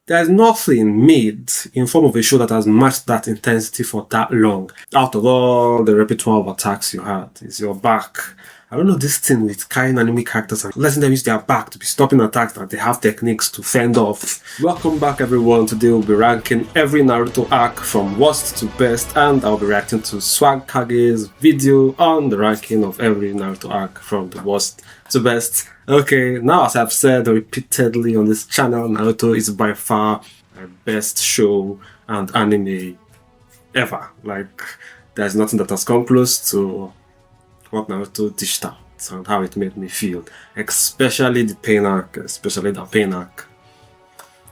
There's nothing made in form of a show that has matched that intensity for that long. Out of all the repertoire of attacks you had, is your back. I don't know this thing with carrying anime characters and letting them use their back to be stopping attacks that they have techniques to fend off. Welcome back everyone. Today we'll be ranking every Naruto arc from worst to best, and I'll be reacting to swagkage's video on the ranking of every Naruto arc from the worst to best. Okay, now as I've said repeatedly on this channel, Naruto is by far my best show and anime ever. Like, there's nothing that has come close to what Naruto dished out and how it made me feel. Especially the pain arc,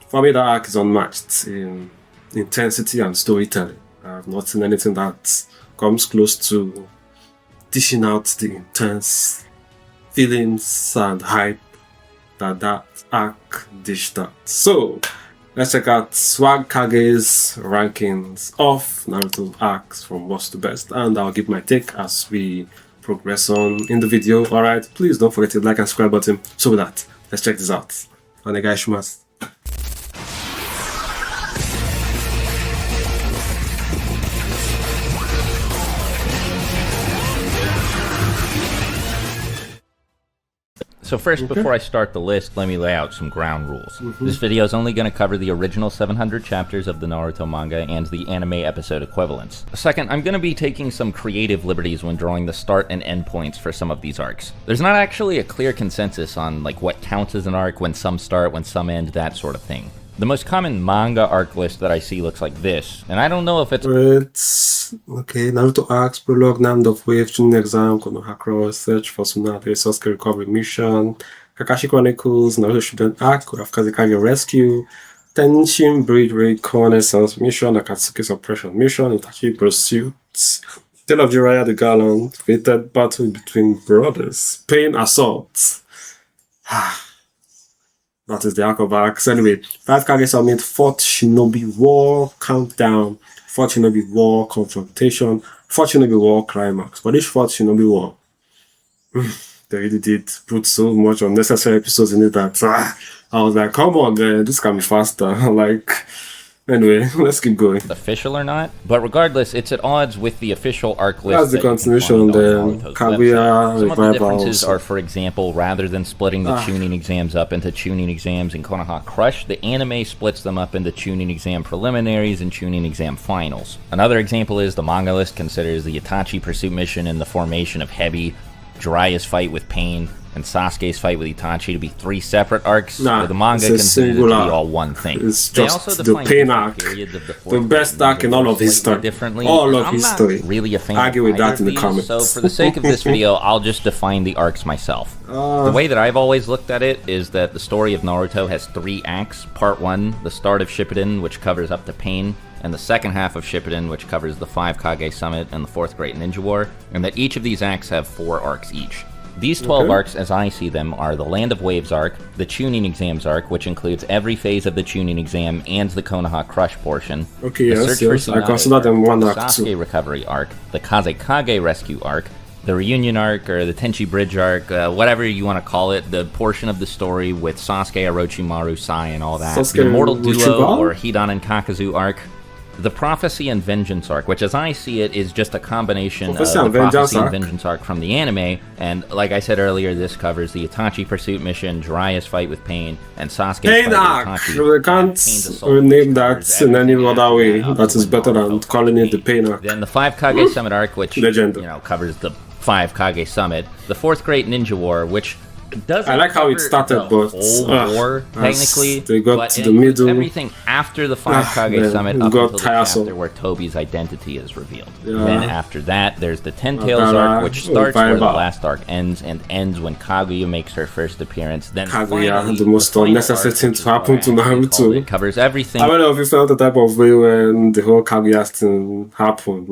For me, that arc is unmatched in intensity and storytelling. I have not seen anything that comes close to dishing out the intense feelings and hype that arc dished out. So let's check out swagkage's rankings of Naruto arcs from worst to best, and I'll give my take as we progress on in the video. Alright, please don't forget to like and subscribe button. So with that, let's check this out. Onegaishimasu. So first, before I start the list, let me lay out some ground rules. This video is only going to cover the original 700 chapters of the Naruto manga and the anime episode equivalents. Second, I'm going to be taking some creative liberties when drawing the start and end points for some of these arcs. There's not actually a clear consensus on what counts as an arc, when some start, when some end, that sort of thing. The most common manga arc list that I see looks like this, and I don't know if it's... Okay, Naruto arcs, prologue, Named of Wave, Chunin exam, Konohakura, search for Tsunade, Sasuke recovery mission, Kakashi Chronicles, Naruto student arc, Kazekage rescue, Tenshin Bridge reconnaissance mission, Akatsuki suppression mission, Itachi pursuit, Tale of Jiraiya the Gallant, fated battle between brothers, Pain assault. That is the arc of arcs. Anyway, 5 Kage Summit, 4th Shinobi War Countdown, 4th Shinobi War Confrontation, 4th Shinobi War Climax. For this 4th Shinobi War, they really did put so much unnecessary episodes in it that I was like, come on man, this can be faster. Anyway, let's keep going. Official or not, but regardless, it's at odds with the official arc list. That's the continuation, then Kaguya Some of the differences are, for example, rather than splitting the Chunin exams up into Chunin exams and Konoha Crush, the anime splits them up into Chunin exam preliminaries and Chunin exam finals. Another example is the manga list considers the Itachi pursuit mission and the formation of Hebi, Jiraiya's fight with Pain, and Sasuke's fight with Itachi to be 3 separate arcs, where the manga considers it to be all one thing. It's just the Pain arc, the best arc in all of history. All of history. Really a fan. Argue with that in the comments. So for the sake of this video, I'll just define the arcs myself. The way that I've always looked at it is that the story of Naruto has 3 acts. Part 1, the start of Shippuden, which covers up to Pain, and the second half of Shippuden, which covers the 5 Kage Summit and the 4th Great Ninja War, and that each of these acts have 4 arcs each. These 12 arcs, as I see them, are the Land of Waves arc, the Chunin exams arc, which includes every phase of the Chunin exam and the Konoha Crush portion, the Search for Tsunade I consider them one arc Sasuke too. recovery arc, the Kazekage rescue arc, the Reunion arc, or the Tenchi Bridge arc, whatever you want to call it, the portion of the story with Sasuke, Orochimaru, Sai, and all that, the Immortal Duo, or Hidan and Kakazu arc, the Prophecy and Vengeance arc, which as I see it is just a combination of the Prophecy and Vengeance arc from the anime, and like I said earlier, this covers the Itachi pursuit mission, Jiraiya's fight with Pain, and Sasuke's Pain fight arc! with We can't rename that in any other way. That is better than calling it the Pain arc. Then the 5 Kage Summit arc, which Legend. covers the 5 Kage Summit, the 4th Great Ninja War, which doesn't I like how it started, but war, technically, they got but to the middle. Everything after the 5 Kage Summit up until the tiresome. chapter where Tobi's identity is revealed. Then after that, there's the Ten Tails arc, which starts where the last arc ends and ends when Kaguya makes her first appearance. Then Kaguya, the most unnecessary thing to happen to Naruto. It covers everything. I don't know if you felt the type of way when the whole Kaguya thing happened,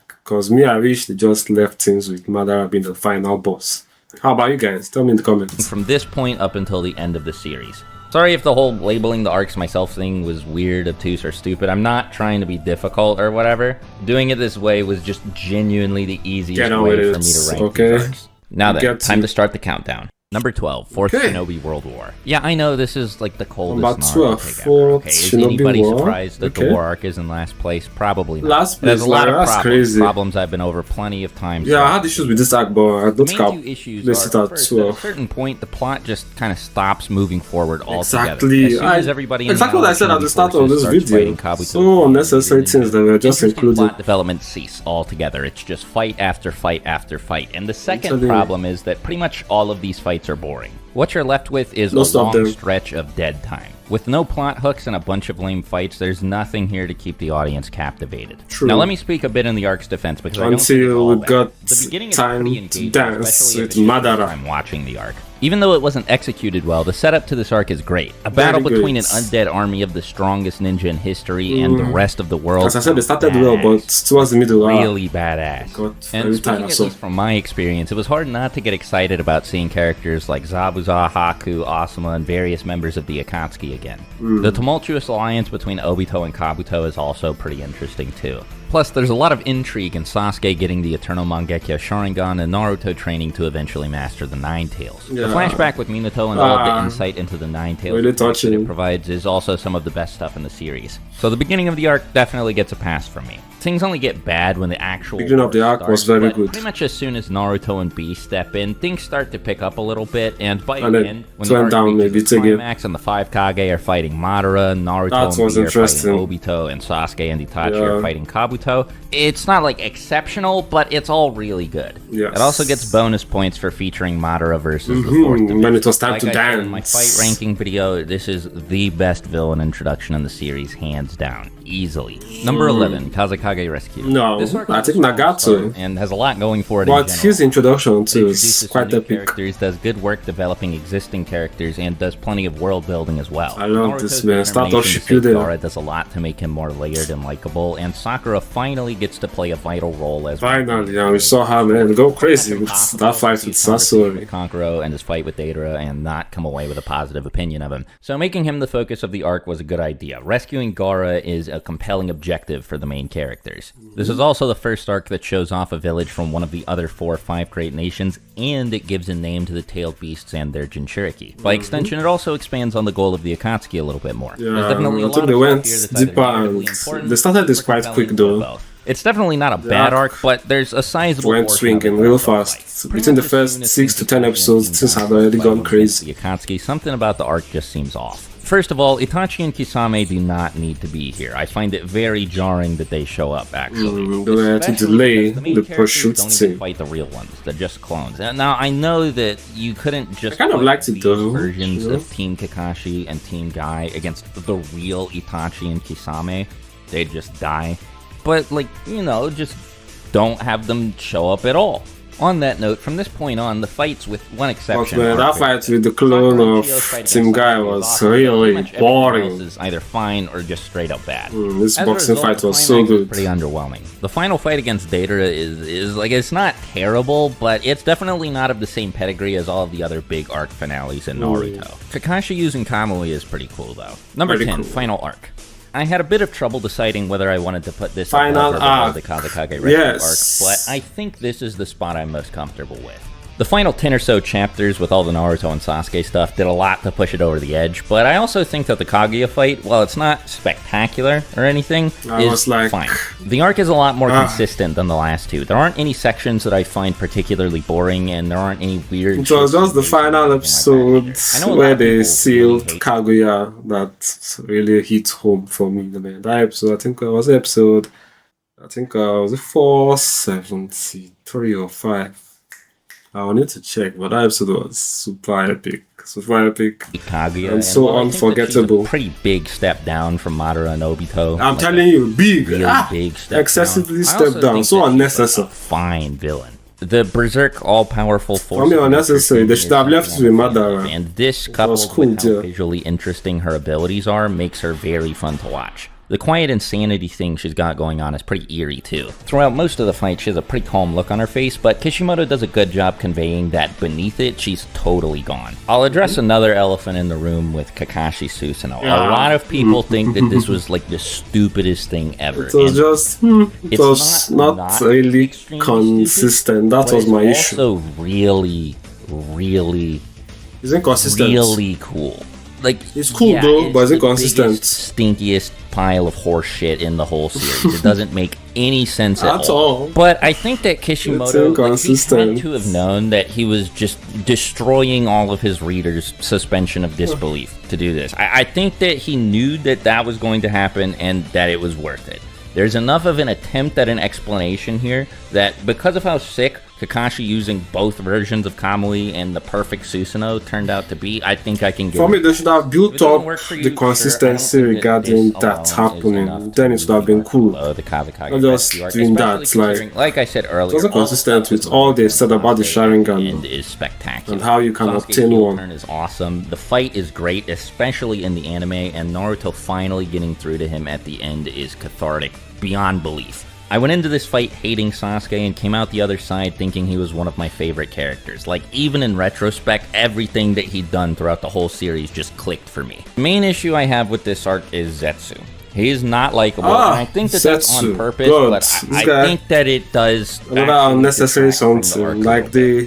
because me, I wish they just left things with Madara being the final boss. How about you guys? Tell me in the comments. From this point up until the end of the series. Sorry if the whole labeling the arcs myself thing was weird, obtuse, or stupid. I'm not trying to be difficult or whatever. Doing it this way was just genuinely the easiest way for me to rank these arcs. Now then, time to start the countdown. Number 12, Fourth Okay. Shinobi World War. Yeah, I know this is like the coldest Number Naruto 12, pick ever. Fourth Okay, is Shinobi anybody War. surprised that Okay. the war arc is in last place? Probably not. Last There's place, a lot of that's problems. crazy. Problems I've been over plenty of times. Yeah, I had issues with this arc, but I The don't main count. two issues Place it are, at first, 12. at a certain point, the plot just kind of stops moving forward altogether. Exactly. As soon as everybody Exactly what I said at the start of this video. So unnecessary things that were just included. Plot development cease altogether. It's just fight after fight after fight. And the second problem is that pretty much all of these fights are boring. What you're left with is Most a of long them. stretch of dead time. With no plot hooks and a bunch of lame fights, there's nothing here to keep the audience captivated. True. Now let me speak a bit in the arc's defense because I don't think it's Until all we bad. got The beginning is time pretty to engaging, dance especially if with it's your first Madara. time watching the arc. Even though it wasn't executed well, the setup to this arc is great. A battle Very between good. an undead army of the strongest ninja in history and the rest of the world. As I said, they started well, but towards the middle, really badass. got And very speaking tired, at so. least from my experience, it was hard not to get excited about seeing characters like Zabuza, Haku, Asuma, and various members of the Akatsuki again. The tumultuous alliance between Obito and Kabuto is also pretty interesting too. Plus, there's a lot of intrigue in Sasuke getting the Eternal Mangekyo Sharingan and Naruto training to eventually master the Nine Tails. Yeah. The flashback with Minato and all of the insight into the Nine Tails Really that touching. it provides is also some of the best stuff in the series. So the beginning of the arc definitely gets a pass from me. Things only get bad when the actual Beginning of the war arc was starts, very but good. Pretty much as soon as Naruto and B step in, things start to pick up a little bit, and by And the then end, when it the went arc down reaches maybe its to again. climax and the Five Kage are fighting Madara, Naruto That and was B are interesting. fighting Obito, and Sasuke and Itachi Yeah. are fighting Kabuto, it's not like exceptional, but it's all really good. Yes. It also gets bonus points for featuring Madara versus the fourth division. When it was time Like to I said in my dance. fight ranking video, this is the best villain introduction in the series, hands down, easily. Number 11, Kazekage Rescue. No, This arc I has think a strong Nagato. start and has a lot going for it in But general. his introduction It too is introduces quite new epic. characters, does good work developing existing characters, and does plenty of world building as well. I love Naruto's this, man. Start off determination to save Shippuden. Gaara does a lot to make him more layered and likable, and Sakura finally gets to play a vital role as Finally, yeah, we saw her, man, go crazy with that fight with Sasori. Kankuro and his fight with Deidara and not come away with a positive opinion of him. So making him the focus of the arc was a good idea. Rescuing Gaara is a compelling objective for the main characters. This is also the first arc that shows off a village from one of the other 4 or 5 great nations, and it gives a name to the tailed beasts and their Jinchuriki. By extension, it also expands on the goal of the Akatsuki a little bit more. There's Yeah, definitely a I lot think of they stuff went here that's either deeper narratively and important they started this or quite compelling quick or though. both. It's definitely not a bad arc, but there's a sizable Went portion of it swinging that real I don't like. fast. Pretty Between the much as soon first as 6 to 10 Itachi and episodes, Team things had Gaara already fight gone against crazy. The Akatsuki, something about the arc just seems off. First of all, Itachi and Kisame do not need to be here. I find it very jarring that they show up, actually. They had to Especially delay because main the characters pursuit don't even scene. fight the real ones. They're just clones. And now, I know that you couldn't just I kind of put liked it these though, versions you know? of Team Kakashi and Team Guy against the real Itachi and Kisame. They'd just die. But, like, you know, just don't have them show up at all. On that note, from this point on, the fights, with one But exception, man, are that very fight good. with the clone Sakura and of Chio's fight Team against Guy Sasuke is was awesome, but pretty really much everything else boring. is either fine or just straight up bad. This As a boxing result, fight the was so climax is good. pretty underwhelming. The final fight against Deidara is like, it's not terrible, but it's definitely not of the same pedigree as all of the other big arc finales in Naruto. Kakashi using Kamui is pretty cool though. Number Very 10, cool. Final Arc. I had a bit of trouble deciding whether I wanted to put this Final above or below arc. the Kazekage Rescue Yes. arc, but I think this is the spot I'm most comfortable with. The final 10 or so chapters with all the Naruto and Sasuke stuff did a lot to push it over the edge, but I also think that the Kaguya fight, while it's not spectacular or anything, I is was like, fine. The arc is a lot more consistent than the last two. There aren't any sections that I find particularly boring, and there aren't any weird... It was just the final episode I know a lot where of they people sealed really hate Kaguya that really hit home for me, man. That episode, I think it was episode, was it 473 or 5? I will need to check, but that episode was super epic. Kaguya, And so while I think that she's unforgettable. a pretty big step down from Madara and Obito. I'm like telling you, big, really big step excessively down. I stepped also down, think so that she's, unnecessary. like, a fine villain. The Berserk all-powerful force. For me, of unnecessary. nature They should have left it with Madara. And this, was coupled cool, with how yeah. visually interesting her abilities are, makes her very fun to watch. The quiet insanity thing she's got going on is pretty eerie too. Throughout most of the fight, she has a pretty calm look on her face, but Kishimoto does a good job conveying that beneath it, she's totally gone. I'll address another elephant in the room with Kakashi Susanoo. A lot of people think that this was like the stupidest thing ever. It was and just, it it's was not really extremely consistent. That but was it's my issue. also really, really It's inconsistent. really cool. Like, it's cool though, but it's inconsistent. Stinkiest pile of horse shit in the whole series. It doesn't make any sense at all. But I think that Kishimoto, like, he had to have known that he was just destroying all of his readers' suspension of disbelief to do this. I think that he knew that that was going to happen and that it was worth it. There's enough of an attempt at an explanation here that because of how sick Kakashi using both versions of Kamui and the perfect Susanoo turned out to be, I think I can get For me, they should have built up the consistency regarding that happening. Then it should have been cool. Not just doing that. Like I said earlier, it wasn't consistent with all they said about the Sharingan is spectacular. and how you can obtain one. Turn is awesome. The fight is great, especially in the anime, and Naruto finally getting through to him at the end is cathartic beyond belief. I went into this fight hating Sasuke and came out the other side thinking he was one of my favorite characters. Like, even in retrospect, everything that he'd done throughout the whole series just clicked for me. The main issue I have with this arc is Zetsu. He is not likable, and I think that that's on purpose, but I think that it does another unnecessary something. Like he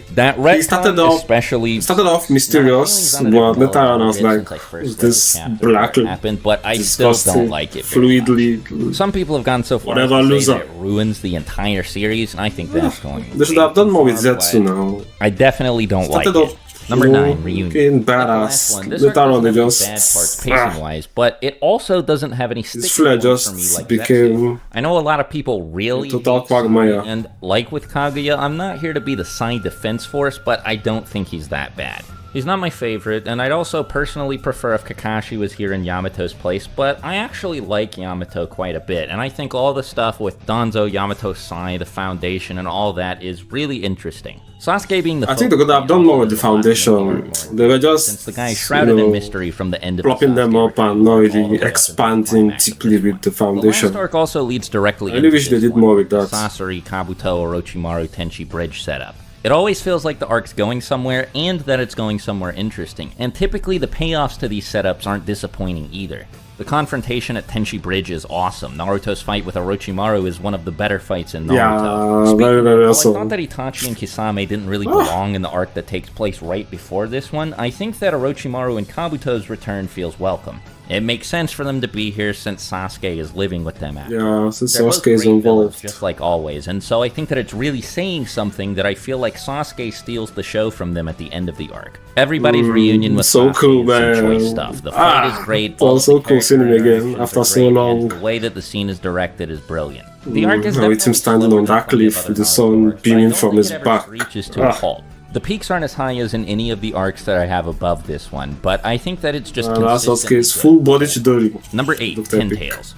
started off mysterious, but later on I was like, this black happened, but I still don't like it. Fluidly. Some people have gone so far as to say that it ruins the entire series, and I think that's going. They should have done more with Zetsu now. I definitely don't like it. Number 9, Reunion. Badass. Later on, they just bad parts pacing-wise, but it also doesn't have any sticking points for me like Zetsu. I know a lot of people really hate Susanoo, and like with Kaguya, I'm not here to be the side defense force, but I don't think he's that bad. He's not my favorite, and I'd also personally prefer if Kakashi was here in Yamato's place, but I actually like Yamato quite a bit, and I think all the stuff with Danzo, Yamato-Sai, the Foundation, and all that is really interesting. Sasuke being the I think they could have done more with the Foundation. They were just, since the guy shrouded in mystery from the end of plopping them up and not really expanding deeply with the Foundation. The last arc also leads directly into I really wish they did more with that. Sasori, Kabuto, Orochimaru, Tenchi bridge setup. It always feels like the arc's going somewhere, and that it's going somewhere interesting, and typically the payoffs to these setups aren't disappointing either. The confrontation at Tenchi Bridge is awesome. Naruto's fight with Orochimaru is one of the better fights in Naruto. Yeah, very awesome. I thought that Itachi and Kisame didn't really belong in the arc that takes place right before this one. I think that Orochimaru and Kabuto's return feels welcome. It makes sense for them to be here since Sasuke is living with them after. Yeah, since Sasuke is involved. Just like always, and so I think that it's really saying something that I feel like Sasuke steals the show from them at the end of the arc. Everybody's reunion with so Sasuke cool, is some choice stuff. The fight is great. It was so cool seeing him again after so long. The way that the scene is directed is brilliant. The arc is with him standing on that cliff with the sun beaming from his back. Reaches to a halt. The peaks aren't as high as in any of the arcs that I have above this one, but I think that it's just Sasuke's full body Chidori. Number 8, Ten Tails.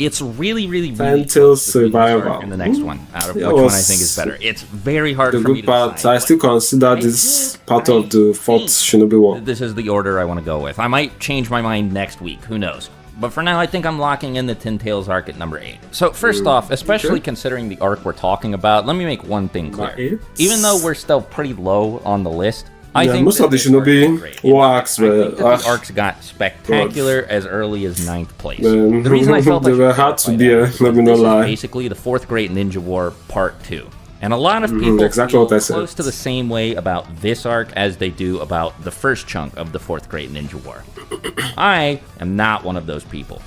It's really Ten Tails Survival. In the next one, out of which one I think is better. It's very hard for me to decide. I still consider this part of the 4th Shinobi War. This is the order I want to go with. I might change my mind next week, who knows. But for now, I think I'm locking in the Ten Tails arc at number 8. So first off, especially considering the arc we're talking about, let me make one thing clear. Even though we're still pretty low on the list, I think most of the Shinobi War arcs were... the arcs got spectacular as early as 9th place. The reason I felt they were hard to bear, let me not lie. Basically the 4th Great Ninja War Part 2. And a lot of people feel close to the same way about this arc as they do about the first chunk of the 4th Great Ninja War. I am not one of those people.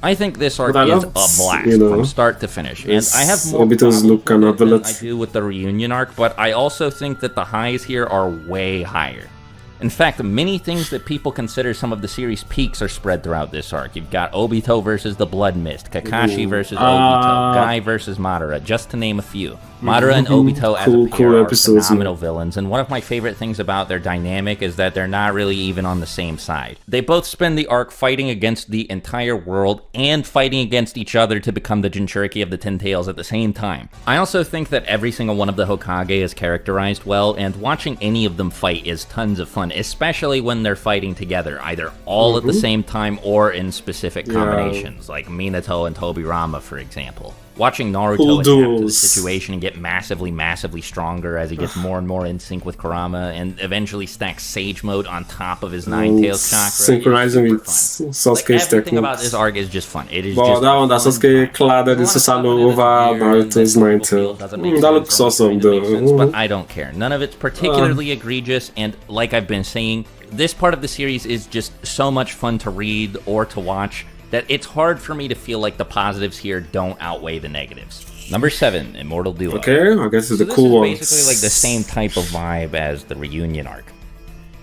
I think this arc is a blast from start to finish, and I have more problems than I do with the Reunion arc, but I also think that the highs here are way higher. In fact, many things that people consider some of the series' peaks are spread throughout this arc. You've got Obito versus the Blood Mist, Kakashi versus Obito, Guy versus Madara, just to name a few. Madara and Obito as a pair are phenomenal villains, and one of my favorite things about their dynamic is that they're not really even on the same side. They both spend the arc fighting against the entire world and fighting against each other to become the Jinchuriki of the Ten Tails at the same time. I also think that every single one of the Hokage is characterized well, and watching any of them fight is tons of fun, especially when they're fighting together, either all at the same time or in specific combinations, like Minato and Tobirama, for example. Watching Naruto Cool adapt to the duels. situation and get massively stronger as he gets more and more in sync with Kurama, and eventually stacks Sage Mode on top of his Nine-Tails chakra. Synchronizing with Sasuke's Sasuke's everything about techniques. this arc is just fun. It is But just that one that fun. Sasuke cladded in Susanoo over Naruto's Nine-Tail. That looks awesome though. But I don't care. None of it's particularly egregious, and like I've been saying, this part of the series is just so much fun to read or to watch that it's hard for me to feel like the positives here don't outweigh the negatives. Number 7, Immortal Duo. Okay, I guess it's So the cool one. this is basically like the same type of vibe as the reunion arc.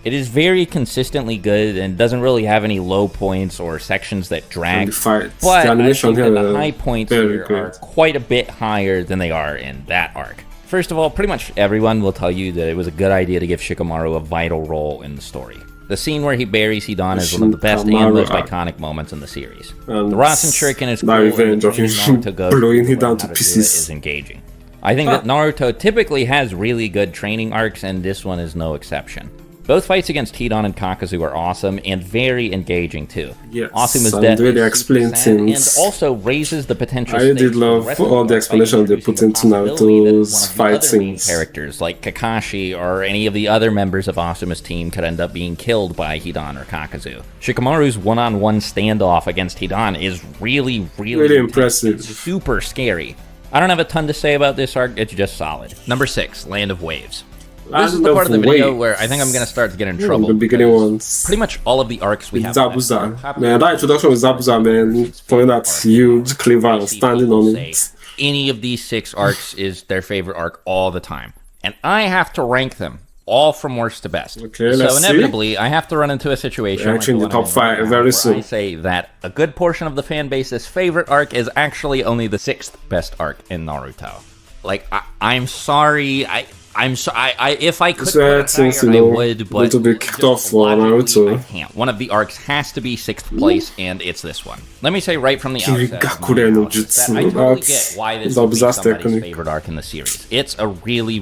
It is very consistently good and doesn't really have any low points or sections that drag. And the fights, But the animation I think here that the are high points very here good. are quite a bit higher than they are in that arc. First of all, pretty much everyone will tell you that it was a good idea to give Shikamaru a vital role in the story. The scene where he buries Hidan is one of the best and Shikamaru most arc. iconic moments in the series. And The Rasen Shuriken is the cool, and revenge the of him training Naruto goes blowing through him down how to do it pieces. is engaging. I think that Naruto typically has really good training arcs, and this one is no exception. Both fights against Hidan and Kakazu are awesome and very engaging too. Yes, Asuma's and death the way they is explain super sad and things. also raises the potential I did stakes for love rest of all the arc by explanation they put introducing into the possibility that Naruto's one of the fight other main scenes. characters like Kakashi or any of the other members of Asuma's team could end up being killed by Hidan or Kakazu. Shikamaru's one-on-one standoff against Hidan is really Really intense. impressive. It's super scary. I don't have a ton to say about this arc, it's just solid. Number 6, Land of Waves. This is the part of the video where I think I'm going to start to get in trouble. The beginning because ones. Pretty much all of the arcs we have. Zabuza. Man, that introduction with Zabuza, man, pulling that huge cleaver and standing on it. Any of these 6 arcs is their favorite arc all the time. And I have to rank them all from worst to best. Okay, so let's see. inevitably, I have to run into a situation We're actually in the top 5 very where soon. I say that a good portion of the fan base's favorite arc is actually only the 6th best arc in Naruto. Like, I'm sorry, if I could put it Since, higher, you know, I would, but little bit kicked off just for logically, Naruto. I can't. One of the arcs has to be 6th place, and it's this one. Let me say right from the outset, Kirigakure no that I Jutsu. totally get why this would be Zabuza's somebody's technique. favorite arc in the series. It's a really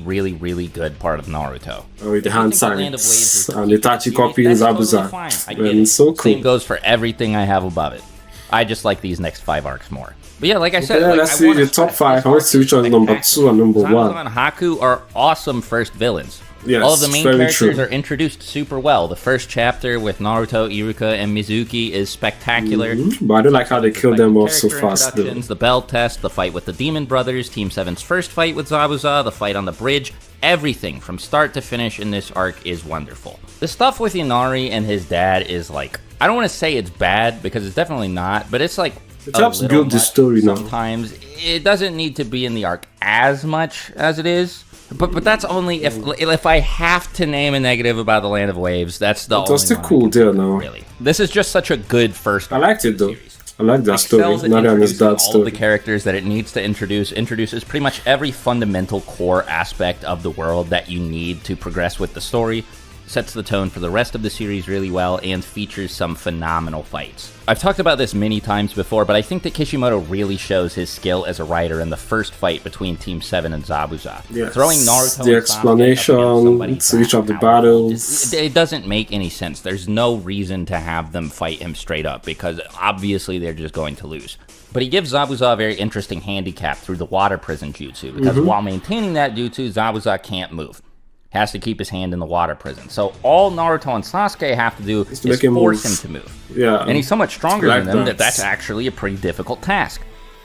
good part of Naruto. With the I hand think the Land of Waves signs is and the Itachi copy in that's totally Zabuza. fine. I get Man, it. it's so Same cool. goes for everything I have above it. I just like these next 5 arcs more. But yeah, like I said, Yeah, like, let's I see wanna the top stress 5. I want to see which one is number 2 and number Zabuza 1. and Haku are awesome first villains. Yes, all of the main very characters true. are introduced super well. The first chapter with Naruto, Iruka, and Mizuki is spectacular. But I don't like how they kill them off so Character fast though. introductions, the bell test, the fight with the Demon Brothers, Team 7's first fight with Zabuza, the fight on the bridge, everything from start to finish in this arc is wonderful. The stuff with Inari and his dad is like, I don't want to say it's bad because it's definitely not, but it's like It helps build the story now. sometimes. It doesn't need to be in the arc as much as it is. But that's only if I have to name a negative about the Land of Waves. That's the only It was still one I cool can there think of, now. Really, this is just such a good first. I liked it though. I like that Excels story. at Not and his introducing dad's all of the story. characters that it needs to introduces pretty much every fundamental core aspect of the world that you need to progress with the story, sets the tone for the rest of the series really well, and features some phenomenal fights. I've talked about this many times before, but I think that Kishimoto really shows his skill as a writer in the first fight between Team 7 and Zabuza. Yes. Throwing Naruto The and Sasuke up against somebody explanation to each of the that powerful, battles. it doesn't make any sense. There's no reason to have them fight him straight up, because obviously they're just going to lose. But he gives Zabuza a very interesting handicap through the water prison jutsu, because while maintaining that jutsu, Zabuza can't move. Has to keep his hand in the water prison. So all Naruto and Sasuke have to do is to make him force move. him to move. Yeah. And he's so much stronger Like than them that. that's actually a pretty difficult task.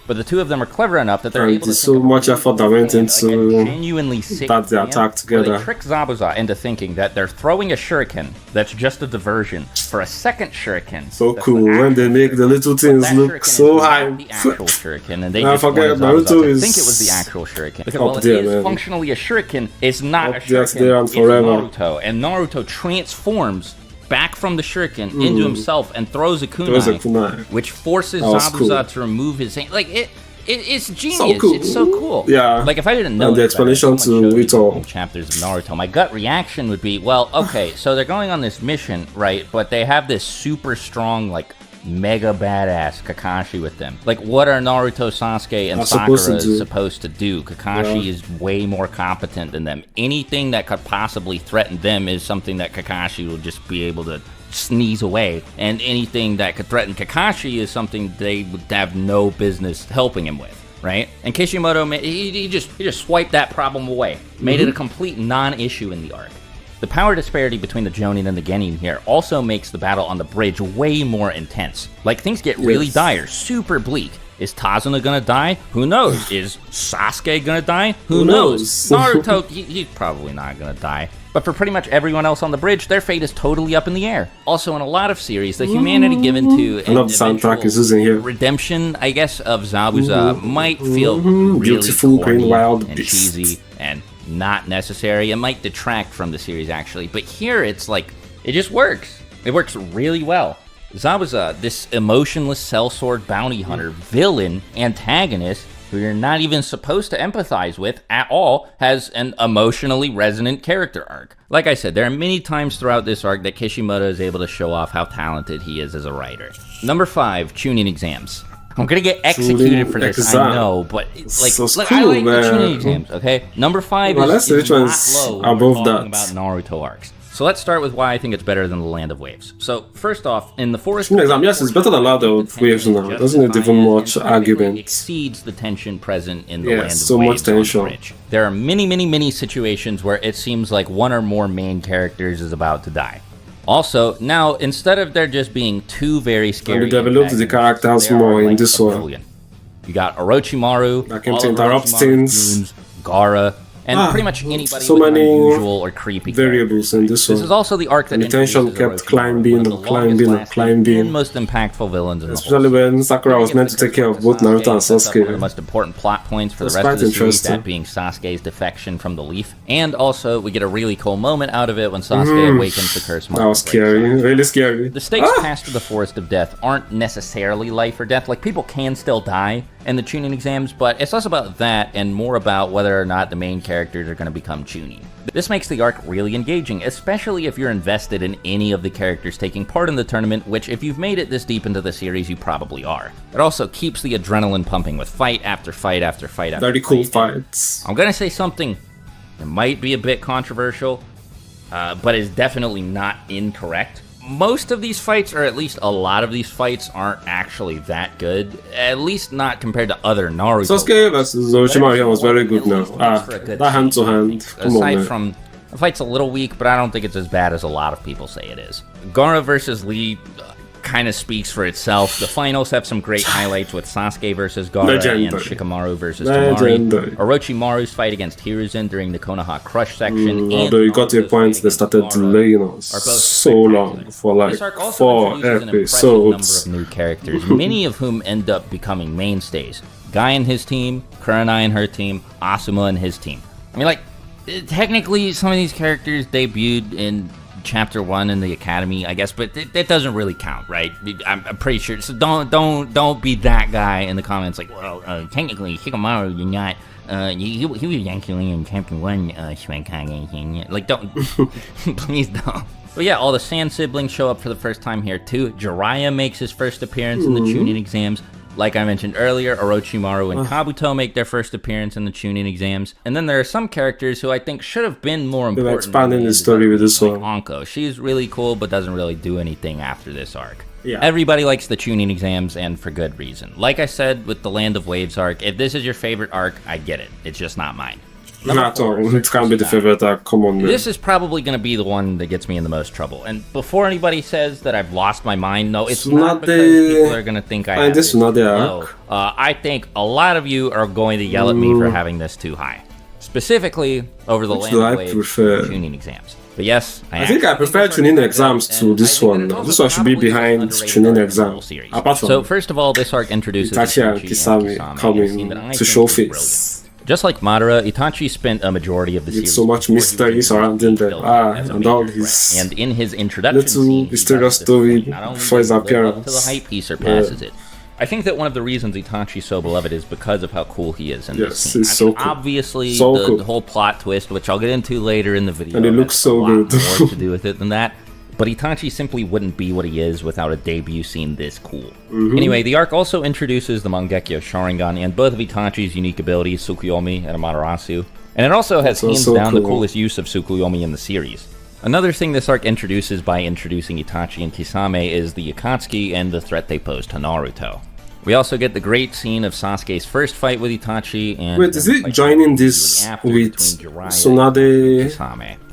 But the two of them are clever enough that they're And able to there's think so of a much really effort that cool went plan, like a into genuinely sick that they plan, attack where together. They trick Zabuza into thinking that they're throwing a shuriken that's just a diversion for a second shuriken. So that's cool the when they actual make the little shuriken. things That look shuriken so is high. not the actual shuriken, and they I just forget wanted Zabuza Naruto to is think it was the actual shuriken. Because up while it there, is man. functionally a shuriken, it's not Up a there, shuriken. there and It's forever. Naruto, and Naruto transforms back from the shuriken into himself and throws a kunai, Throws a kunai. which forces That was Zabuza cool. to remove his hand. Like it's genius. So cool. It's so cool. Yeah. Like if I didn't know And the any explanation better, someone to showed me it all. the chapters of Naruto, my gut reaction would be, well, okay, so they're going on this mission, right? But they have this super strong, like, mega badass Kakashi with them. Like, what are Naruto, Sasuke, and Are supposed to Sakura do. supposed to do? Kakashi is way more competent than them. Anything that could possibly threaten them is something that Kakashi will just be able to sneeze away, and anything that could threaten Kakashi is something they would have no business helping him with. right? And Kishimoto, he just swiped that problem away, made it a complete non-issue in the arc. The power disparity between the Jonin and the Genin here also makes the battle on the bridge way more intense. Like, things get really dire, super bleak. Is Tazuna gonna die? Who knows? Is Sasuke gonna die? Who knows? Naruto, he's probably not gonna die. But for pretty much everyone else on the bridge, their fate is totally up in the air. Also, in a lot of series, the humanity given to an redemption, I guess, of Zabuza might feel really beautiful, corny wild and beast. cheesy and not necessary. It might detract from the series, actually. But here, it's like, it just works. It works really well. Zabuza, this emotionless sellsword bounty hunter, villain, antagonist, who you're not even supposed to empathize with at all, has an emotionally resonant character arc. Like I said, there are many times throughout this arc that Kishimoto is able to show off how talented he is as a writer. Number 5, Chunin exams. I'm gonna get executed for this, I know, but like, so look, cool, I like man. the Chunin exams, okay? Number 5 let's see is which not one's low when above we're talking that. about Naruto arcs. So let's start with why I think it's better than the Land of Waves. So first off, in the Forest exam, yes, it's better than Land of Waves now. Doesn't it even much argument? Exceeds the tension present in the Land of so Waves much tension. on the bridge. There are many situations where it seems like one or more main characters is about to die. Also, now, instead of there just being two very scary and they developed the characters more in this one. You got Orochimaru, that came to interrupt things, Gaara, and pretty much anybody so with many unusual or creepy variables in this one. This is also the arc that and the tension kept climbing and climbing and most impactful villains in the especially when Sakura was meant to take care of both Naruto and Sasuke. One of the most important plot points for the rest of the series, that being Sasuke's defection from the Leaf. And also, we get a really cool moment out of it when Sasuke awakens the curse. That was scary, really scary. The stakes past the Forest of Death aren't necessarily life or death. Like, people can still die in the Chunin exams, but it's less about that and more about whether or not the main characters are going to become Chunin. This makes the arc really engaging, especially if you're invested in any of the characters taking part in the tournament, which if you've made it this deep into the series, you probably are. It also keeps the adrenaline pumping with fight after fight after fight after very cool fights. I'm going to say something that might be a bit controversial, but is definitely not incorrect. Most of these fights, or at least a lot of these fights, aren't actually that good. At least not compared to other Naruto. Sasuke versus Orochimaru was very good now. That hand to hand. Aside from, the fight's a little weak, but I don't think it's as bad as a lot of people say it is. Gaara versus Lee kind of speaks for itself. The finals have some great highlights with Sasuke versus Gaara and Shikamaru versus Temari. Orochimaru's fight against Hiruzen during the Konoha Crush section. Although you got to a point they started delaying us so long for like 4 episodes. Number of new characters, many of whom end up becoming mainstays. Guy and his team, Kurenai and her team, Asuma and his team. I mean, like, technically some of these characters debuted in Chapter 1 in the Academy, I guess, but that doesn't really count, right? I'm pretty sure. So don't be that guy in the comments like, well, technically, Shikamaru, you're not. He was actually in Chapter 1, swagkage. Like, don't. Please don't. But yeah, all the Sand siblings show up for the first time here, too. Jiraiya makes his first appearance in the Chunin exams. Like I mentioned earlier, Orochimaru and Kabuto make their first appearance in the Chunin exams. And then there are some characters who I think should have been more important. They're expanding the story with this one. Anko. She's really cool, but doesn't really do anything after this arc. Yeah. Everybody likes the Chunin exams, and for good reason. Like I said with the Land of Waves arc, if this is your favorite arc, I get it. It's just not mine. Not all. It can't be the favorite arc. Come on, man. This is probably going to be the one that gets me in the most trouble. And before anybody says that I've lost my mind, no, it's not because people are going to think I have this. Not the arc. I think a lot of you are going to yell at me for having this too high. Specifically, over the Land of Waves Chunin exams. But yes, I think I prefer Chunin exams to this one. This one should be behind Chunin exams. Apart from so first of all, this arc introduces Itachi and Kisame coming to show face. Just like Madara, Itachi spent a majority of the series with so much mystery surrounding them, and all his and in his introduction little scene, mysterious story before his appearance. To the hype, he surpasses it. I think that one of the reasons Itachi's so beloved is because of how cool he is in this scene. He's so cool. Obviously, So the whole plot twist, which I'll get into later in the video, and it looks so good. More to do with it than that. But Itachi simply wouldn't be what he is without a debut scene this cool. Anyway, the arc also introduces the Mangekyo Sharingan and both of Itachi's unique abilities, Tsukuyomi and Amaterasu. And it also has hands down the coolest use of Tsukuyomi in the series. Another thing this arc introduces by introducing Itachi and Kisame is the Akatsuki and the threat they pose to Naruto. We also get the great scene of Sasuke's first fight with Itachi, and wait, is it joining this with Tsunade?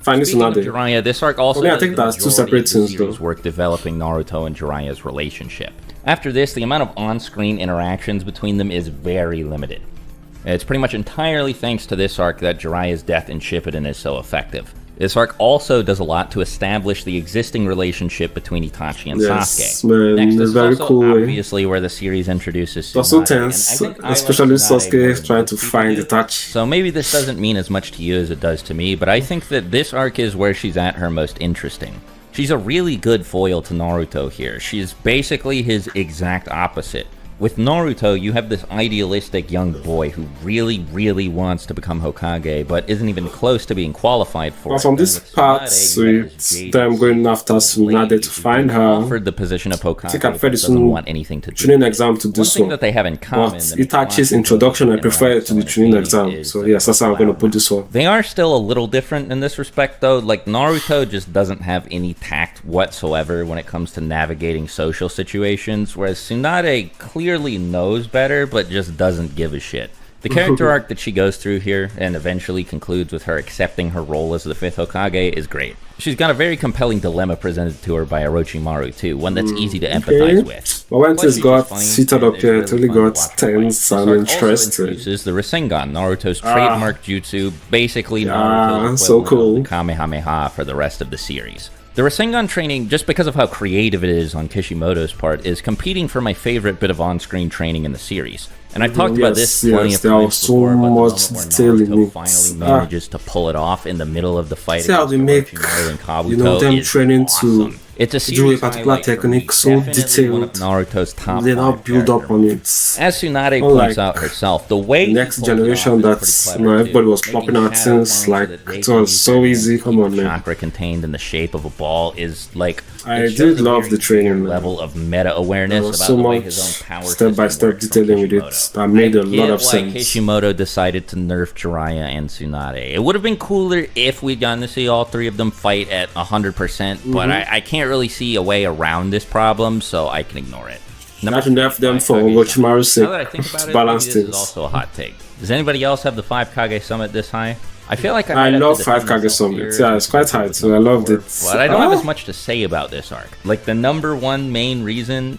Finally, Speaking of Tsunade. Jiraiya, this arc also Okay, I does think the that's two majority separate of the things, series though. work developing Naruto and Jiraiya's relationship. After this, the amount of on-screen interactions between them is very limited. It's pretty much entirely thanks to this arc that Jiraiya's death in Shippuden is so effective. This arc also does a lot to establish the existing relationship between Itachi and Yes, Sasuke. man, Next, this is very also cool. obviously where the series introduces That's so Tsunade, tense, and I think I like especially Tsunade more Sasuke than trying most to people find do. Itachi. So maybe this doesn't mean as much to you as it does to me, but I think that this arc is where she's at her most interesting. She's a really good foil to Naruto here. She's basically his exact opposite. With Naruto, you have this idealistic young boy who really, really wants to become Hokage, but isn't even close to being qualified for Well, it. from And this with part, Tsunade, you have with this jaded, them going after Tsunade to find her, offered the position of Hokage, I think I'm but fairly doesn't soon want anything to do Chunin with it. exam to do One thing so. that they have in common, But that makes Itachi's Naruto introduction, I prefer it to the so Chunin entertaining exam. is So the yes, that's how I'm going to put this one. They are still a little different in this respect, though. Like, Naruto just doesn't have any tact whatsoever when it comes to navigating social situations, whereas Tsunade clearly knows better, but just doesn't give a shit. The character arc that she goes through here, and eventually concludes with her accepting her role as the 5th Hokage, is great. She's got a very compelling dilemma presented to her by Orochimaru, too, one that's easy to empathize with. But when Plus, things she's got funny, seated and up it's here, really it really fun to got watch her fight. tense This and arc also interesting. introduces the Rasengan, Naruto's trademark jutsu, basically Naruto's so equivalent cool. of the Kamehameha for the rest of the series. The Rasengan training, just because of how creative it is on Kishimoto's part, is competing for my favorite bit of on-screen training in the series. And I've talked about this plenty of there was times so before, about the much moment where detail in Naruto it. finally manages to pull it off in the middle of the fight See how against they make, Orochimaru and Kabuto you know, them is training awesome. to It's a do a series particular highlight for me. technique so Definitely one of detailed. Naruto's top They now 5 build up character on it. As Tsunade Unlike points out herself, the way The he next pulls it off generation is that's, pretty you know, clever, everybody too. was Making popping out shadow things forms like so that they it can was use so their easy. hands to Come keep on, the man. chakra contained in the shape of a ball is like I it shows did a love very the training, clear man. level of meta awareness There was about so the way much his own power step-by-step system works from detailing with it Kishimoto. that made a I lot get of why sense. Kishimoto decided to nerf Jiraiya and Tsunade. It would have been cooler if we'd gotten to see all three of them fight at 100%, but I can't really see a way around this problem, so I can ignore it. I have to nerf them for Orochimaru's Now that I sake think about to it, balance maybe this is things. also a hot take. Does anybody else have the 5 Kage Summit this high? I feel like I might love have to 5 defend Kage myself Summit. here Yeah, it's quite high, so I loved it. But I don't have as much to say about this arc. Like, the number one main reason,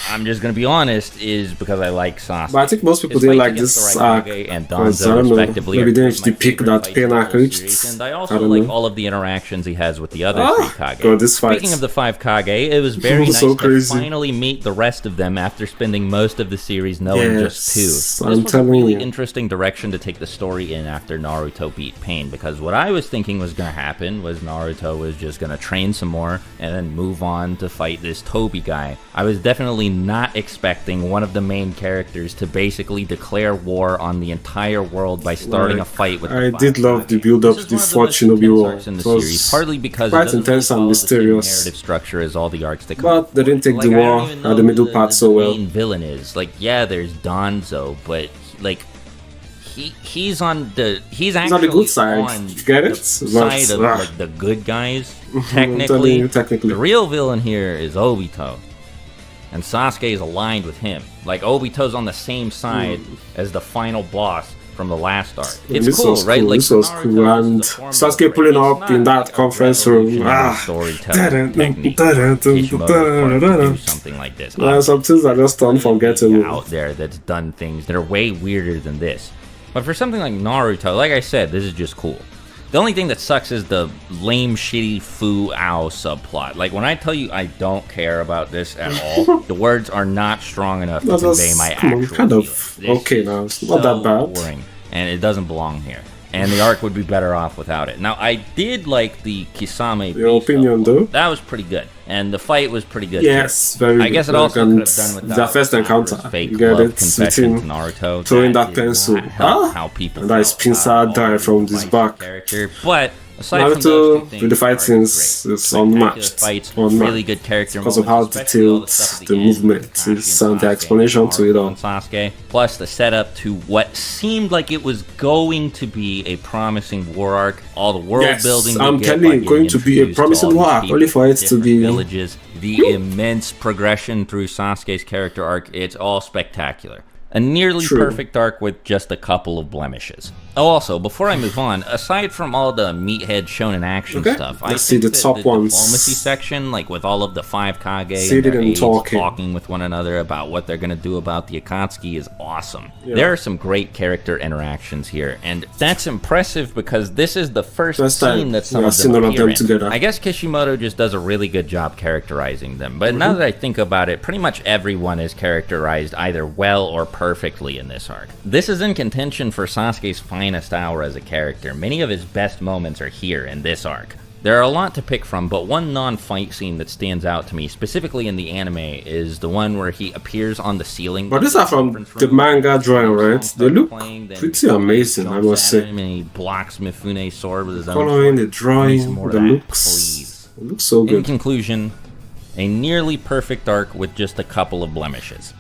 I'm just gonna be honest, is because I like Sasuke. But I think most people His didn't fights like against this the arc. Raikage and Because, I Danzo, don't know, respectively, maybe are they my actually pick favorite that fights pain in the arc whole reached. series, and I I also don't like know. all of the interactions he has with the other 3 Kage. God, this fight. Speaking of the 5 Kage, it was very nice So to crazy. finally meet the rest of them after spending most of the series knowing just 2. This I'm was a telling really you. interesting direction to take the story in after Naruto beat Pain, because what I was thinking was going to happen was Naruto was just going to train some more and then move on to fight this Tobi guy. I was definitely not expecting one of the main characters to basically declare war on the entire world by starting a fight with the I 5 did love the Kage. build up This to the is one of the 4 most Shinobi intense War. arcs in the It was series, partly because quite it doesn't intense really and follow the same mysterious. narrative structure as all the arcs that come But they didn't take like, the I don't war even know at the middle who part so the well. main villain is. Like, yeah, there's Danzo, but like he's on the he's actually on the good side. on Get it? the side of like the good guys. Technically, technically. the real villain here is Obito, and Sasuke is aligned with him. Like, Obito's on the same side as the final boss from the last arc. It's This cool, was right? cool. Like, This was Naruto cool. is And the formula Sasuke for it. pulling It's up in not that like a conference room. revolutionary storytelling technique for Kishimoto's part to do something like this. Some things are just unforgettable. Out there that's done things that are way weirder than this. But for something like Naruto, like I said, this is just cool. The only thing that sucks is the lame, shitty Fu Ao subplot. Like, when I tell you I don't care about this at all, the words are not strong enough to convey my actual kind of feelings. okay now. It's not that bad. Boring, and it doesn't belong here. And the arc would be better off without it. Now, I did like the Kisame. Your opinion, though? That was pretty good, and the fight was pretty good. Yes, too. very I guess good. it also And could have done without the first encounter, Sakura's fake you get love it, confession to sitting, Naruto. throwing that did pencil. not help how people And that is felt pincer about die all from the this fights back. character, but Aside from those two Naruto, things, with the fight the arc is scenes, great. is Spectacular unmatched. fights, really good character Because of how moments, especially all detailed stuff at the end movement with Kakashi is and and the Sasuke, explanation to it Naruto all. and Sasuke, plus the setup to what seemed like it was going to be a promising war arc. All the world building. I'm telling you, going to be a promising war arc, only for it to be villages. The immense progression through Sasuke's character arc, it's all spectacular. A nearly perfect arc with just a couple of blemishes. Oh, also, before I move on, aside from all the meathead shonen action stuff, I think the that top the ones. diplomacy section, like with all of the 5 Kage See and their them aides talking. talking with one another about what they're going to do about the Akatsuki is awesome. There are some great character interactions here, and that's impressive because this is the first scene that some of them appear in. Together. I guess Kishimoto just does a really good job characterizing them, but now that I think about it, pretty much everyone is characterized either well or perfectly in this arc. This is in contention for Sasuke's finest hour as a character. Many of his best moments are here in this arc. There are a lot to pick from, but one non-fight scene that stands out to me, specifically in the anime, is the one where he appears on the ceiling. But these are from the manga drawing, right? They look pretty amazing, I must say. And he blocks Mifune's sword with his own Following sword. the drawing, More the of that, looks, please. it looks so In good. conclusion, a nearly perfect arc with just a couple of blemishes.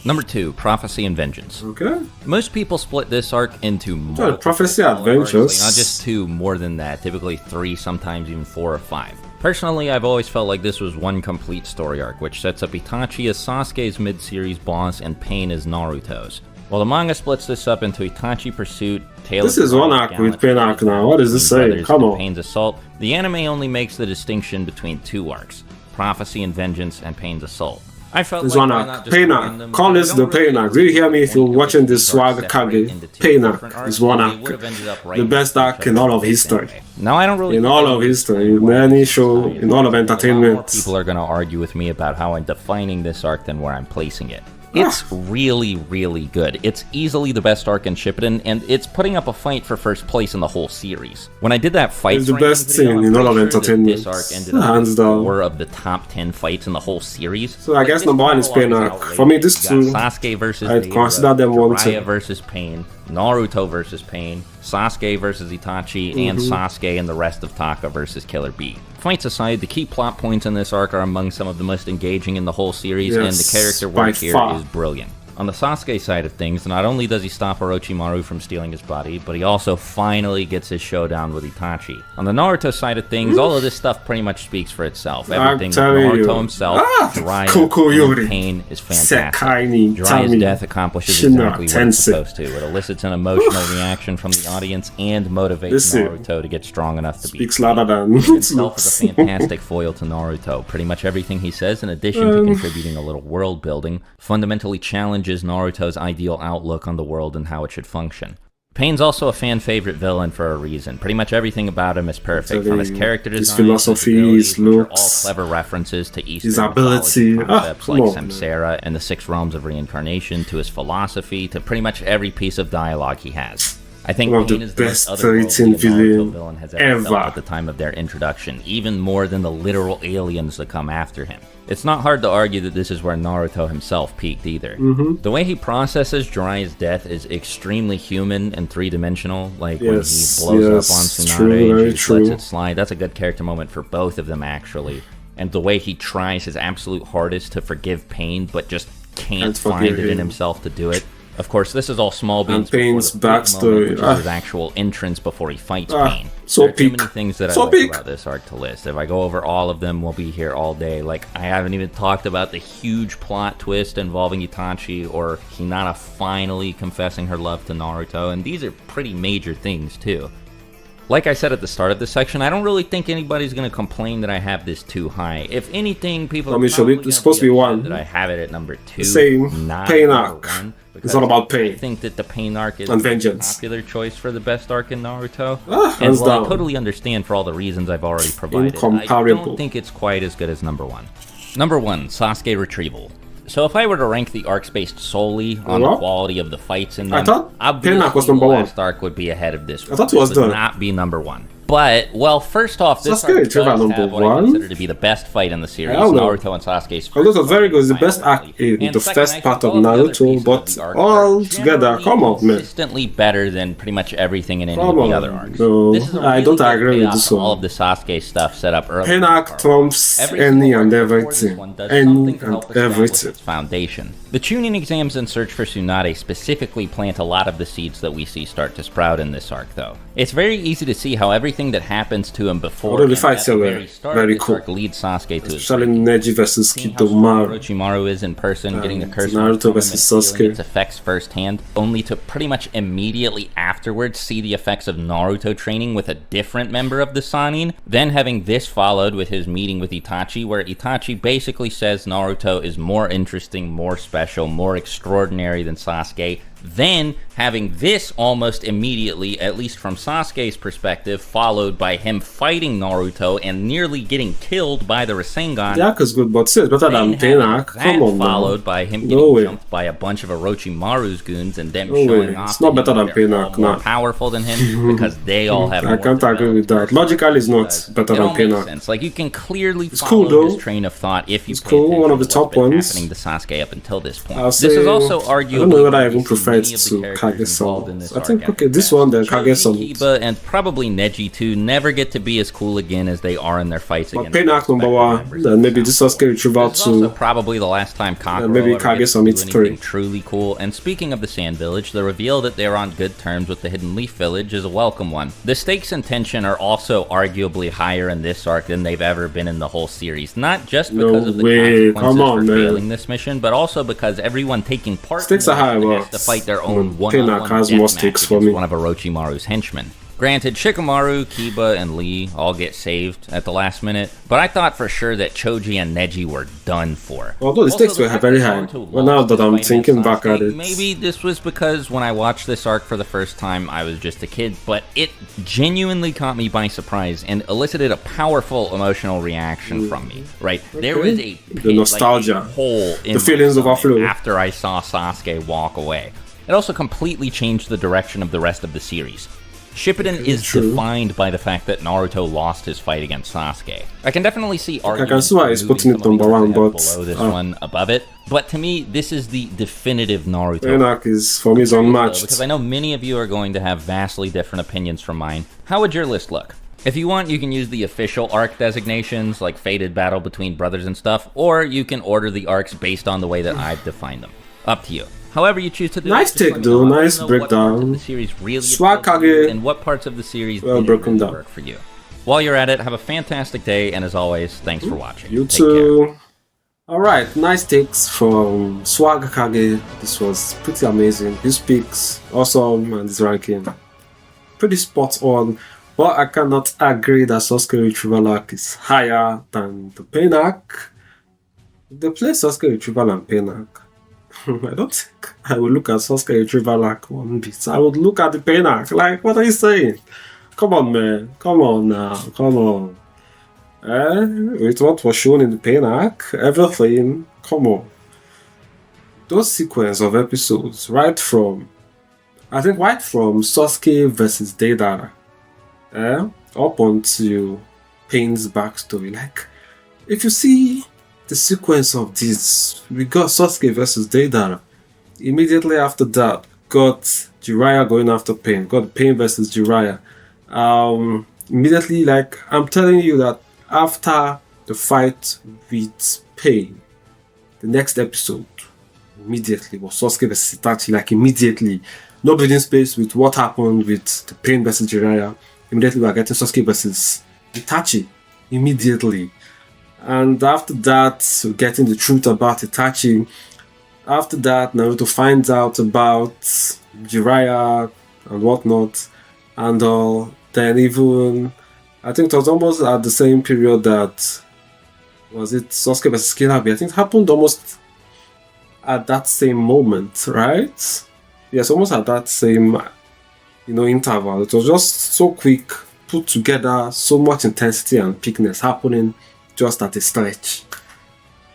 Number 2, Prophecy and Vengeance. Okay. Most people split this arc into multiple Prophecy smaller Adventures. arcs, like not just 2, more than that, typically 3, sometimes even 4 or 5. Personally, I've always felt like this was one complete story arc, which sets up Itachi as Sasuke's mid-series boss and Pain as Naruto's. While the manga splits this up into Itachi Pursuit, This is one arc with Pain arc now. What does this say? Come on. Pain's Assault, the anime only makes the distinction between 2 arcs, Prophecy and Vengeance and Pain's Assault. I felt There's like one why arc. not just Pain combine arc. them? Call They this don't the really Pain arc. Do you hear me if you're watching this swagkage? Pain arc is one arc. The best arc in all of history. Now I don't really In all of history, in any show, in all of entertainment. People are going to argue with me about how I'm defining this arc than where I'm placing it. It's really, really good. It's easily the best arc in Shippuden, and it's putting up a fight for first place in the whole series. When I did that fight, It's the best thing in all of entertainment. This arc ended up Hands with down. 4 of the top 10 fights in the whole series. So I guess number 1 is Pain arc. For me, this two, Sasuke versus I'd Deidara, consider them one Jiraiya too. versus Pain, Naruto versus Pain, Sasuke versus Itachi, and Sasuke and the rest of Taka versus Killer Bee. Fights aside, the key plot points in this arc are among some of the most engaging in the whole series, and the character work here is brilliant. On the Sasuke side of things, not only does he stop Orochimaru from stealing his body, but he also finally gets his showdown with Itachi. On the Naruto side of things, all of this stuff pretty much speaks for itself. Everything with Naruto himself, Jiraiya, and Pain is fantastic. Jiraiya's death accomplishes exactly what it's supposed to. It elicits an emotional reaction from the audience and motivates Naruto to get strong enough to beat Speaks louder than himself is a fantastic foil to Naruto. Pretty much everything he says, in addition to contributing a little world building, fundamentally challenges Naruto's ideal outlook on the world and how it should function. Pain's also a fan favorite villain for a reason. Pretty much everything about him is perfect, from his character design, his philosophy, his looks, all clever references to Eastern his ability, concepts like Samsara and the 6 realms of reincarnation, to his philosophy, to pretty much every piece of dialogue he has. I think one of Pain the is the best most otherworldly villain villain has ever felt at the time of their introduction, even more than the literal aliens that come after him. It's not hard to argue that this is where Naruto himself peaked either. The way he processes Jiraiya's death is extremely human and three-dimensional, like when he blows up on Tsunade and he just lets it slide. That's a good character moment for both of them, actually. And the way he tries his absolute hardest to forgive Pain, but just can't find it in himself to do it. Of course, this is all small beans Pain's backstory, which is his actual entrance before he fights Pain. So there are too many things that I like about this arc to list. If I go over all of them, we'll be here all day. Like, I haven't even talked about the huge plot twist involving Itachi or Hinata finally confessing her love to Naruto, and these are pretty major things, too. Like I said at the start of this section, I don't really think anybody's going to complain that I have this too high. If anything, people are probably it's supposed to be 1. That I have it at number 2. Same. Not Pain arc. 1, it's all about Pain. I think that the Pain arc is and a vengeance. popular choice for the best arc in Naruto. And while I totally understand for all the reasons I've already provided, I don't think it's quite as good as number 1. Number 1, Sasuke Retrieval. So if I were to rank the arcs based solely on the quality of the fights in them, I thought obviously Pain arc was the number 1. last arc would be ahead of this one. I thought it was would not be number 1. But, well, first off, this Sasuke arc does Retriever have number what I one. consider to be the best fight in the series, Hell no. Naruto and Sasuke's Although first it's very good, it's the fight best finally. arc in And the second, first I part think of all the other Naruto, pieces but of the arc all are together, generally come on, man. consistently better than pretty much everything in any Come of the on, other arcs. no, This is a I really don't good agree with payoff this to all one. of the Sasuke stuff set up earlier. Pain arc trumps Every any single and arc before this everything. one does Any something to and help establish everything. its foundation. The Chunin exams and Search for Tsunade specifically plant a lot of the seeds that we see start to sprout in this arc, though. It's very easy to see how everything that happens to him before Although the and fights at the are very start very of this cool. arc leads Sasuke to his Especially breaking. Neji versus Seeing how strong Kidomaru. Orochimaru is in person, getting the curse Naruto from him versus and feeling Sasuke. its effects firsthand, only to pretty much immediately afterwards see the effects of Naruto training with a different member of the Sannin, then having this followed with his meeting with Itachi, where Itachi basically says Naruto is more interesting, more special, more extraordinary than Sasuke, then having this almost immediately, at least from Sasuke's perspective, followed by him fighting Naruto and nearly getting killed by the Rasengan. The arc is good, but still it's better than Pain arc. Come on, followed now. by him No getting way. jumped by a bunch of Orochimaru's goons and them No way. showing off It's not to better him than that they're Pain all arc, more no. powerful than him because they all have I more can't agree with that. developed Logically, it's not personalities. better It than all Pain makes arc. sense. Like, you can clearly It's follow cool, though. this train of thought if you It's pay cool, one of the attention to top what's been ones. happening to Sasuke up until this point. I'll This say, is also I arguably don't know whether I even we see prefer many it of the to characters involved in Kage-sama. this I arc think, at okay, their this best. one, then Choji, Kage-sama. Kiba, and probably Neji too never get to be as cool again as they are in their fights But against Pain arc number respective one, members then of the maybe this Sound Sasuke Retrieval This is also 2. probably the last time Kakuro maybe ever gets to Kage-sama do it's anything 3. truly cool. And speaking of the Sand Village, the reveal that they're on good terms with the Hidden Leaf Village is a welcome one. The stakes and tension are also arguably higher in this arc than they've ever been in the whole series. Not just No because of the way. consequences Come on, for man. failing this mission, but also because everyone taking part Stakes in are the high, mission but has to fight their own Pain one-on-one arc has more deathmatch stakes for against me. one of Orochimaru's henchmen. Granted, Shikamaru, Kiba, and Lee all get saved at the last minute, but I thought for sure that Choji and Neji were done for. Although the stakes were fact very that high. Naruto Well, now lost that his I'm fight against thinking back at Sasuke, it. maybe this was because when I watched this arc for the first time, I was just a kid, but it genuinely caught me by surprise and elicited a powerful emotional reaction from me, right? There was a The pit, nostalgia. like a hole in The feelings my stomach overflow. after I saw Sasuke walk away. It also completely changed the direction of the rest of the series. Shippuden is True. defined by the fact that Naruto lost his fight against Sasuke. I can definitely see can arguments see why for he's moving putting it some of the number one, ones I have but, below this one above it, but to me, this is the definitive Naruto. Pain arc is, for me, is Because unmatched. I know many of you are going to have vastly different opinions from mine. How would your list look? If you want, you can use the official arc designations, like Fated Battle between brothers and stuff, or you can order the arcs based on the way that I've defined them. Up to you. However you choose to do Nice it, just let take, me though. know. I Nice wanna know what parts of breakdown. the series really Swagkage. appealed to you and what parts of the series Well didn't broken really down. work for you. While you're at it, have a fantastic day, and as always, thanks for watching. You Take care. too. Alright, nice takes from swagkage. This was pretty amazing. His picks, awesome, and his ranking, pretty spot on. But I cannot agree that Sasuke Retrieval arc is higher than the Pain arc. If they play Sasuke Retrieval and Pain arc, I don't think I would look at Sasuke Retrieval arc one bit. I would look at the Pain arc. Like, what are you saying? Come on, man. Come on now. Come on. With what was shown in the Pain arc, everything. Come on. Those sequence of episodes, right from Sasuke versus Deidara, up onto Pain's backstory. Like, if you see the sequence of this, we got Sasuke versus Deidara. Immediately after that, got Jiraiya going after Pain. Got Pain versus Jiraiya. Immediately, like, I'm telling you that after the fight with Pain, the next episode immediately was Sasuke versus Itachi. Like, immediately, no breathing space with what happened with the Pain versus Jiraiya. Immediately, we are getting Sasuke versus Itachi. Immediately. And after that, we're getting the truth about Itachi. After that, Naruto finds out about Jiraiya and whatnot. And then even, I think it was almost at the same period that, was it Sasuke versus Kilabi? I think it happened almost at that same moment, right? Yes, almost at that same, interval. It was just so quick, put together, so much intensity and peakness happening just at a stretch.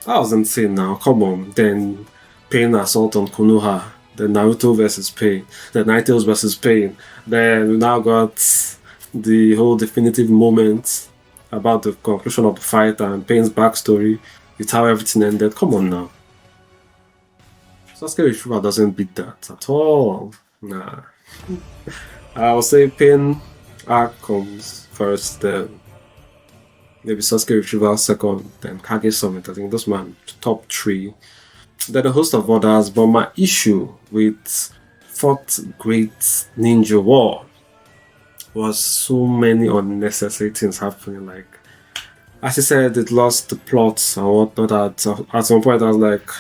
That was insane now, come on. Then Pain assault on Konoha, then Naruto versus Pain, then Night Tails versus Pain, then we now got the whole definitive moment about the conclusion of the fight and Pain's backstory with how everything ended. Come on now. Sasuke Retrieval doesn't beat that at all. Nah. I'll say Pain arc comes first, then maybe Sasuke Retrieval second, then Kage Summit. I think those man top three. Then a host of others, but my issue with Fourth Great Ninja War was so many unnecessary things happening. Like, as I said, it lost the plots and whatnot. At some point, I was like,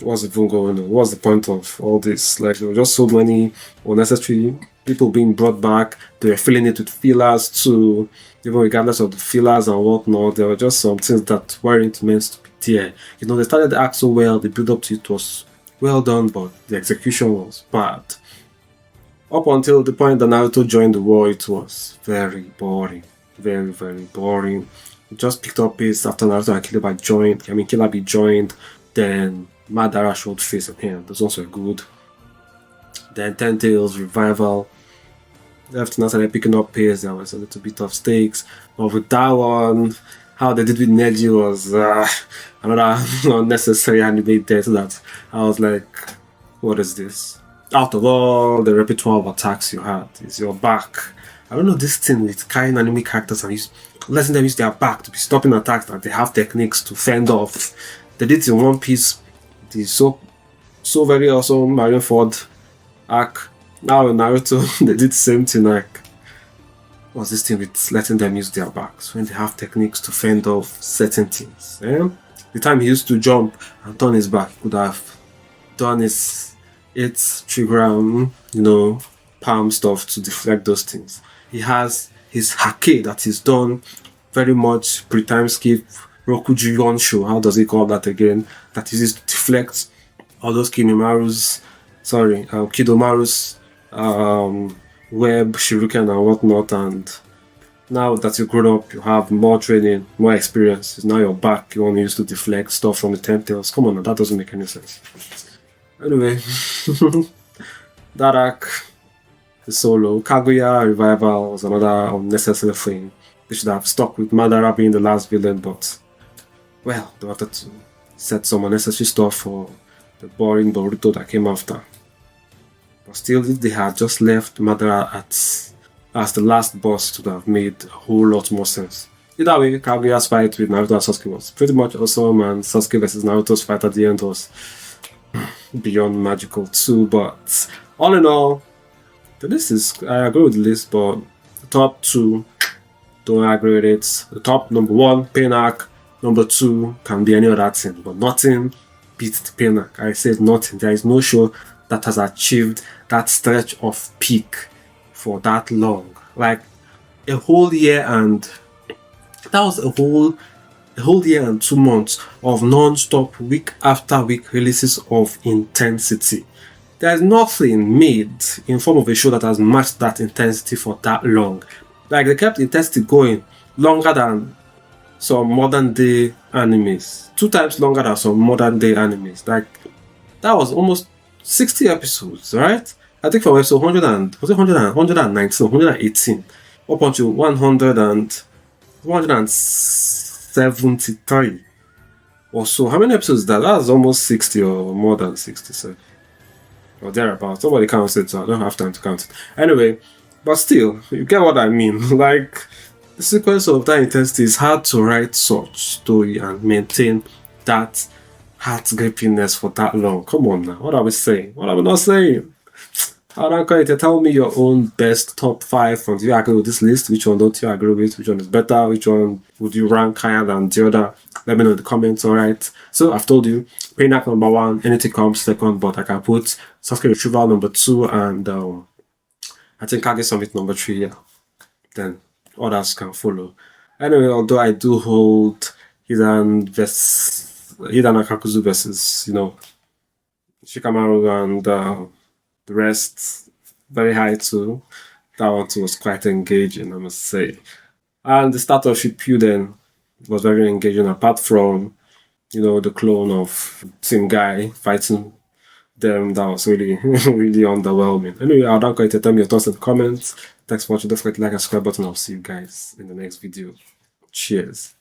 what's even going on? What's the point of all this? Like, there were just so many unnecessary people being brought back. They were filling it with fillers too, even regardless of the fillers and whatnot. There were just some things that weren't meant to be there. You know, they started the act so well, the build up to it was well done, but the execution was bad. Up until the point that Naruto joined the war, it was very boring. Very, very boring. It just picked up pace after Naruto and Kilabi joined. Then Madara showed face in him. Those ones were good. Then Ten Tails Revival. After that started picking up pace, there was a little bit of stakes. But with that one, how they did with Neji was another unnecessary anime death that I was like, what is this? Out of all the repertoire of attacks you had, is your back. I don't know this thing with carrying anime characters and letting them use their back to be stopping attacks that they have techniques to fend off. They did it in One Piece, the so very awesome Marineford arc. Now in Naruto, they did the same thing. Like, what's this thing with letting them use their backs when they have techniques to fend off certain things? The time he used to jump and turn his back, he could have done his 8 trigram, palm stuff to deflect those things. He has his hake that is done very much pre-time skip, Rokuju Yonsho, how does he call that again? That is used to deflect all those Kidomaru's web, shuriken and whatnot. And now that you've grown up, you have more training, more experience. It's now your back you want to use to deflect stuff from the 10 tails. Come on, that doesn't make any sense. Anyway, that arc is solo. Kaguya Revival was another unnecessary thing. They should have stuck with Madara being the last villain, but well, they wanted to set some unnecessary stuff for the boring Boruto that came after. But still, if they had just left Madara as the last boss, it would have made a whole lot more sense. Either way, Kaguya's fight with Naruto and Sasuke was pretty much awesome, and Sasuke versus Naruto's fight at the end was beyond magical too. But all in all, the list is, I agree with the list, but the top 2, don't agree with it. The top number 1, Pain arc. Number 2 can be any other thing, but nothing beats the Pain arc. I said nothing. There is no show that has achieved that stretch of peak for that long. Like a whole year, and that was a whole year and 2 months of non-stop week after week releases of intensity. There's nothing made in form of a show that has matched that intensity for that long. Like, they kept intensity going longer than some modern day animes. 2 times longer than some modern day animes. Like, that was almost 60 episodes, right? I think from episode 119 or 118 up until 173 or so. How many episodes is that? That's almost 60 or more than 60, or thereabouts. Somebody counts it, so I don't have time to count it. Anyway, but still, you get what I mean. Like, the sequence of that intensity is hard to write such story and maintain that heart grippiness for that long. Come on now, what are we saying? What are we not saying? Tell me your own best top 5. Do you agree with this list? Which one don't you agree with? Which one is better? Which one would you rank higher than the other? Let me know in the comments, alright? So I've told you, Pain arc number 1, anything comes second, but I can put Sasuke Retrieval number 2 and I think Kage Summit number 3, yeah. Then others can follow. Anyway, although I do hold Hidan Akakuzu versus, Shikamaru and the rest very high too. That one too was quite engaging, I must say. And the start of Shippuden was very engaging, apart from, the clone of Team Guy fighting Then that was really, really underwhelming. Anyway, I'll not going to tell me your thoughts in the comments. Thanks for watching. Don't forget to like and subscribe button. I'll see you guys in the next video. Cheers.